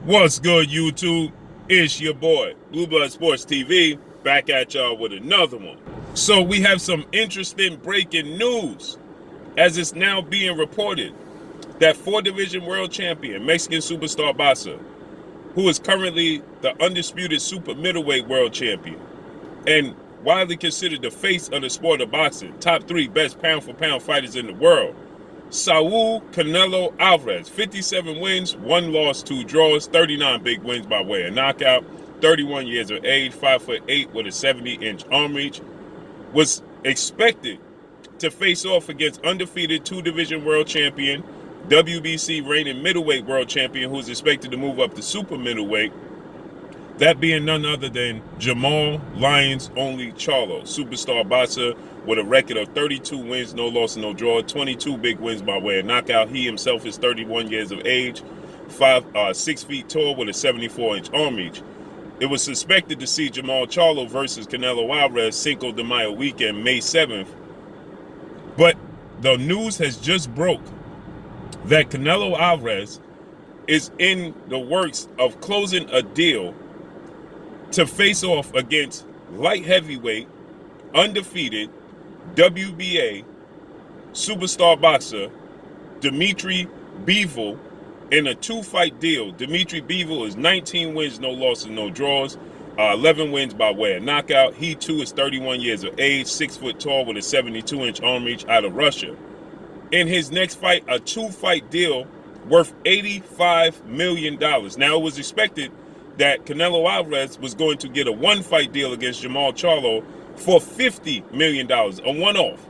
What's good, YouTube? It's your boy, Blue Blood Sports TV, back at y'all with another one. So we have some interesting breaking news, as it's now being reported that 4-division world champion, Mexican superstar boxer, who is currently the undisputed super middleweight world champion, and widely considered the face of the sport of boxing, top 3 best pound-for-pound fighters in the world, Saul Canelo Alvarez, 57 wins, 1 loss, 2 draws, 39 big wins by way of knockout, 31 years of age, 5'8" with a 70-inch arm reach, was expected to face off against undefeated 2-division world champion, WBC reigning middleweight world champion, who is expected to move up to super middleweight, that being none other than Jermall Charlo, superstar boxer with a record of 32 wins, no loss, no draw, 22 big wins by way of knockout. He himself is 31 years of age, 6 feet tall with a 74-inch arm reach. It was suspected to see Jermall Charlo versus Canelo Alvarez Cinco de Mayo weekend, May 7th. But the news has just broke that Canelo Alvarez is in the works of closing a deal to face off against light heavyweight, undefeated, WBA superstar boxer Dmitry Bivol in a 2-fight deal. Dmitry Bivol is 19 wins, no losses, no draws, 11 wins by way of knockout. He too is 31 years of age, 6 foot tall with a 72-inch arm reach, out of Russia. In his next fight, a 2-fight deal worth $85 million. Now, it was expected that Canelo Alvarez was going to get a 1-fight deal against Jermall Charlo for $50 million, a one-off,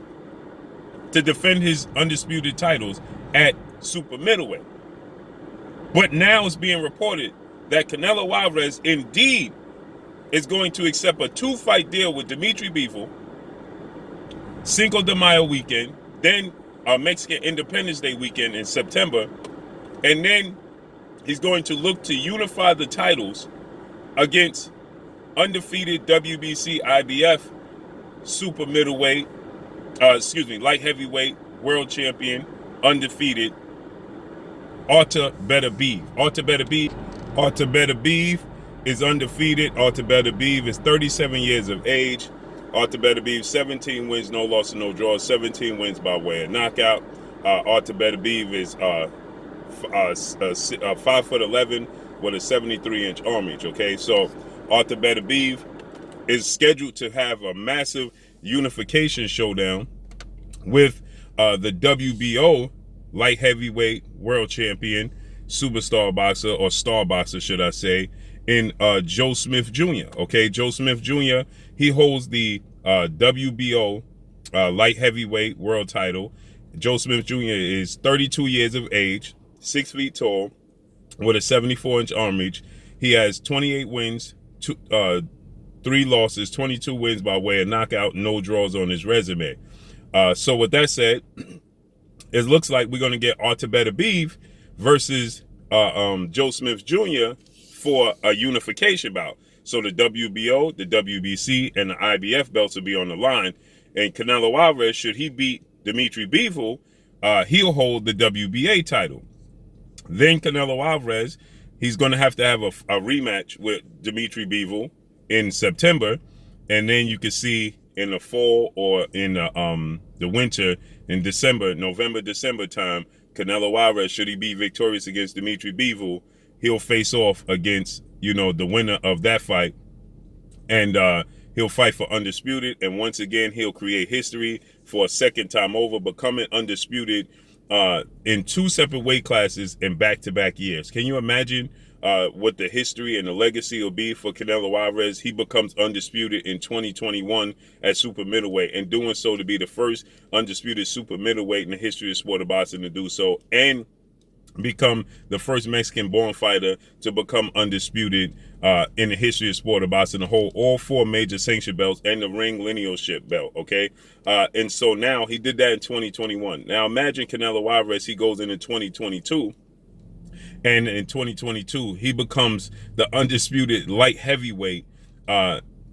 to defend his undisputed titles at super middleweight. But now it's being reported that Canelo Alvarez indeed is going to accept a 2-fight deal with Dmitry Bivol, Cinco de Mayo weekend, then Mexican Independence Day weekend in September, and then he's going to look to unify the titles against undefeated WBC IBF super middleweight, light heavyweight world champion, undefeated Beterbiev. Beterbiev is undefeated. Beterbiev is 37 years of age. Beterbiev, 17 wins, no loss, no draws, 17 wins by way of knockout. Beterbiev is 5'11" with a 73-inch arm reach. Okay, so Beterbiev is scheduled to have a massive unification showdown with the WBO light heavyweight world champion, superstar boxer, or star boxer, should I say, in Joe Smith Jr. Okay, Joe Smith Jr., he holds the WBO light heavyweight world title. Joe Smith Jr. is 32 years of age, 6 feet tall, with a 74-inch arm reach. He has 28 wins, 3 losses, 22 wins by way of knockout, no draws on his resume. So with that said, it looks like we're going to get Beterbiev versus Joe Smith Jr. for a unification bout. So the WBO, the WBC, and the IBF belts will be on the line. And Canelo Alvarez, should he beat Dmitry Bivol, he'll hold the WBA title. Then Canelo Alvarez, he's going to have a rematch with Dmitry Bivol in September, and then you can see in the fall or in the winter, in November, December time, Canelo Alvarez, should he be victorious against Dmitry Bivol, he'll face off against, the winner of that fight, and he'll fight for undisputed, and once again he'll create history for a second time over, becoming undisputed in 2 separate weight classes in back-to-back years. Can you imagine what the history and the legacy will be for Canelo Alvarez? He becomes undisputed in 2021 at super middleweight, and doing so to be the first undisputed super middleweight in the history of sport of boxing to do so, and become the first Mexican-born fighter to become undisputed in the history of sport of boxing, to hold all 4 major sanction belts and the ring linealship belt, okay? And so now he did that in 2021. Now imagine Canelo Alvarez, he goes into 2022, and in 2022, he becomes the undisputed light heavyweight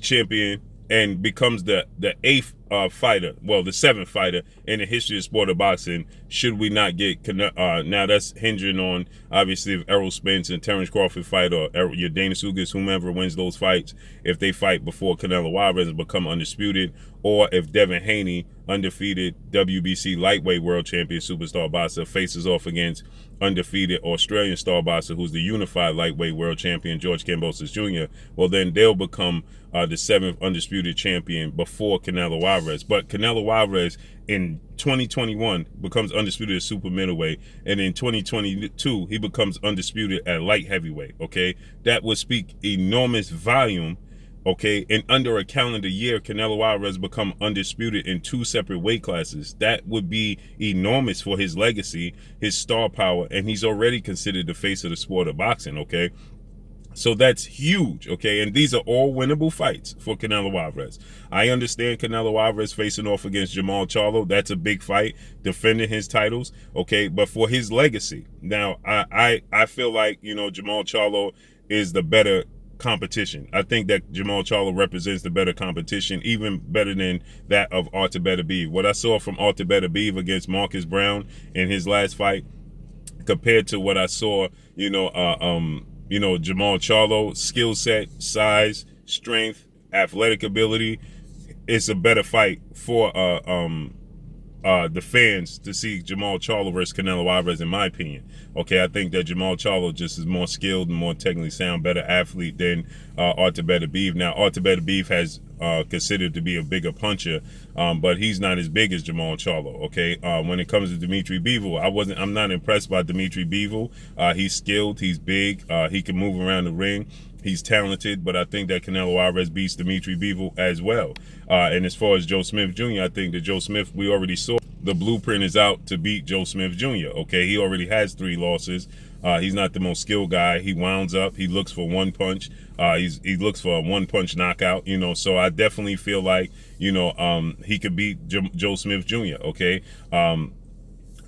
champion and becomes the 8th fighter, well, the 7th fighter in the history of sport of boxing, should we not get now that's hinging on obviously if Errol Spence and Terrence Crawford fight, or your Dana Sugas, whomever wins those fights, if they fight before Canelo Alvarez and become undisputed, or if Devin Haney, undefeated WBC lightweight world champion superstar boxer, faces off against undefeated Australian star boxer who's the unified lightweight world champion George Kambosos Jr., well, then they'll become the 7th undisputed champion before Canelo Alvarez. But Canelo Alvarez in 2021 becomes undisputed at super middleweight, and in 2022 he becomes undisputed at light heavyweight. Okay, that would speak enormous volume. Okay, in under a calendar year, Canelo Alvarez become undisputed in 2 separate weight classes. That would be enormous for his legacy, his star power, and he's already considered the face of the sport of boxing. Okay, so that's huge. Okay, and these are all winnable fights for Canelo Alvarez. I understand Canelo Alvarez facing off against Jermall Charlo. That's a big fight, defending his titles. Okay, but for his legacy, now I feel like, you know, Jermall Charlo is the better competition. I think that Jermall Charlo represents the better competition, even better than that of Artur Beterbiev. What I saw from Artur Beterbiev against Marcus Brown in his last fight, compared to what I saw, Jermall Charlo, skill set, size, strength, athletic ability, it's a better fight for the fans to see Jermall Charlo versus Canelo Alvarez, in my opinion. Okay, I think that Jermall Charlo just is more skilled and more technically sound, better athlete than Artur Beterbiev. Now, Artur Beterbiev has considered to be a bigger puncher, but he's not as big as Jermall Charlo. Okay, when it comes to Dmitry Bivol, I'm not impressed by Dmitry Bivol. He's skilled, he's big, he can move around the ring. He's talented, but I think that Canelo Alvarez beats Dmitry Bivol as well. And as far as Joe Smith Jr., I think that Joe Smith, we already saw the blueprint is out to beat Joe Smith Jr. Okay, he already has 3 losses. He's not the most skilled guy. He wounds up. He looks for one punch. He looks for a one-punch knockout. So I definitely feel like he could beat Joe Smith Jr. Okay.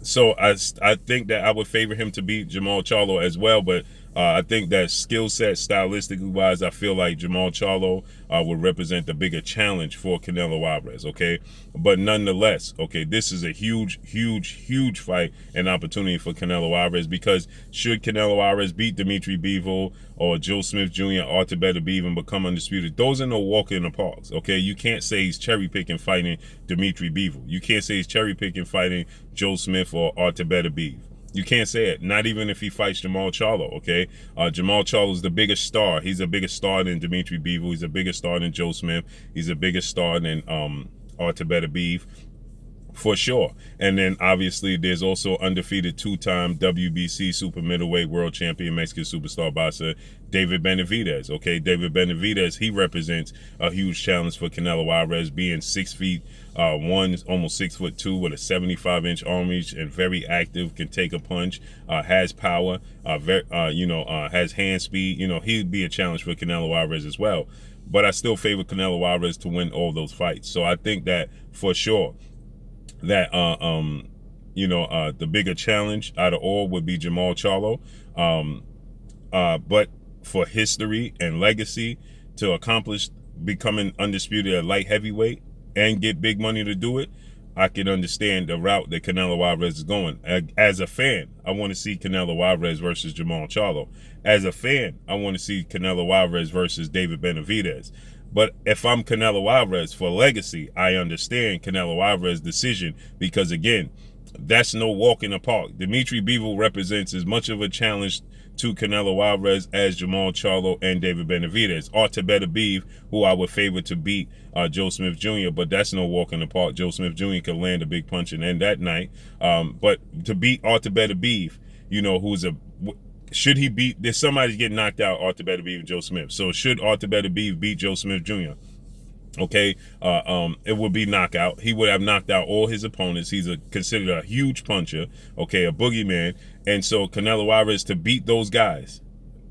So I think that I would favor him to beat Jermall Charlo as well, but I think that skill set, stylistically wise, I feel like Jermall Charlo would represent the bigger challenge for Canelo Alvarez. Okay, but nonetheless, okay, this is a huge fight and opportunity for Canelo Alvarez, because should Canelo Alvarez beat Dmitry Bivol or Joe Smith Jr., Artur Beterbiev, and become undisputed, those are no walk in the parks. Okay, you can't say he's cherry picking fighting Dmitry Bivol. You can't say he's cherry picking fighting Joe Smith or Artur Beterbiev. You can't say it, not even if he fights Jermall Charlo, okay? Jermall Charlo is the biggest star. He's a bigger star than Dmitry Bivol. He's a bigger star than Joe Smith. He's a bigger star than Artur Beterbiev, for sure. And then obviously there's also undefeated 2-time WBC super middleweight world champion Mexican superstar boxer David Benavidez. Okay, David Benavidez, he represents a huge challenge for Canelo Alvarez, being 6'1", almost 6'2", with a 75-inch arm reach and very active, can take a punch, has power, has hand speed. He'd be a challenge for Canelo Alvarez as well. But I still favor Canelo Alvarez to win all those fights. So I think that for sure that the bigger challenge out of all would be Jermall Charlo. But for history and legacy, to accomplish becoming undisputed at light heavyweight and get big money to do it, I can understand the route that Canelo Alvarez is going. As a fan, I want to see Canelo Alvarez versus Jermall Charlo. As a fan, I want to see Canelo Alvarez versus David Benavidez. But if I'm Canelo Alvarez, for legacy, I understand Canelo Alvarez's decision, because again, that's no walk in the park. Dmitry Bivol represents as much of a challenge to Canelo Alvarez as Jermall Charlo and David Benavidez. Artur Beterbiev, who I would favor to beat Joe Smith Jr., but that's no walk in the park. Joe Smith Jr. could land a big punch and end that night. But to beat Artur Beterbiev, should he beat, there's somebody getting knocked out, Artur Beterbiev and Joe Smith. So should Artur Beterbiev beat Joe Smith Jr.? Okay, it would be knockout. He would have knocked out all his opponents. He's considered a huge puncher, okay, a boogeyman. And so Canelo Alvarez to beat those guys,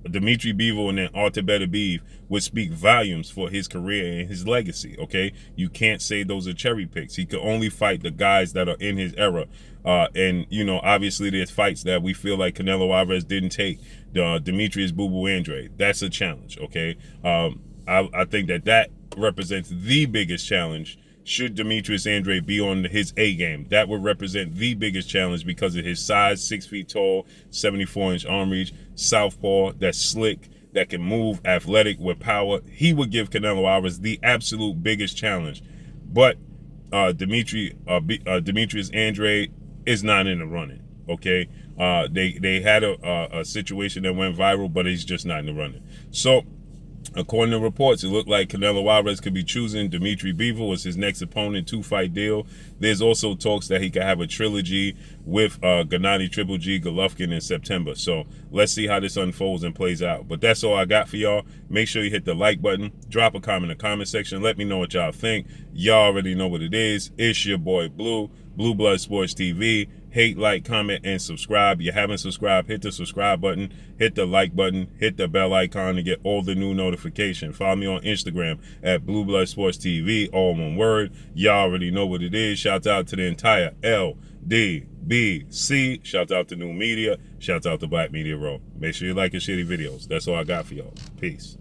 Dmitry Bivol and then Artur Beterbiev, would speak volumes for his career and his legacy, okay? You can't say those are cherry picks. He could only fight the guys that are in his era. And, obviously there's fights that we feel like Canelo Alvarez didn't take. Demetrius Boo Boo Andre, that's a challenge, okay? I think that represents the biggest challenge should Demetrius Andrade be on his A game. That would represent the biggest challenge because of his size, 6 feet tall, 74-inch arm reach, southpaw, that's slick, that can move, athletic with power. He would give Canelo Alvarez the absolute biggest challenge. But Demetrius Andrade is not in the running. Okay, they had a situation that went viral, but he's just not in the running. So, according to reports, it looked like Canelo Alvarez could be choosing Dmitry Bivol as his next opponent, 2-fight deal. There's also talks that he could have a trilogy with Gennady Triple G Golovkin in September. So let's see how this unfolds and plays out. But that's all I got for y'all. Make sure you hit the like button, drop a comment in the comment section. Let me know what y'all think. Y'all already know what it is. It's your boy Blue, Blue Blood Sports TV. Hate, like, comment, and subscribe. If you haven't subscribed, hit the subscribe button, hit the like button, hit the bell icon to get all the new notifications. Follow me on Instagram at Blue Blood Sports TV, all one word. Y'all already know what it is. Shout out to the entire LDBC. Shout out to New Media. Shout out to Black Media Row. Make sure you like and share the videos. That's all I got for y'all. Peace.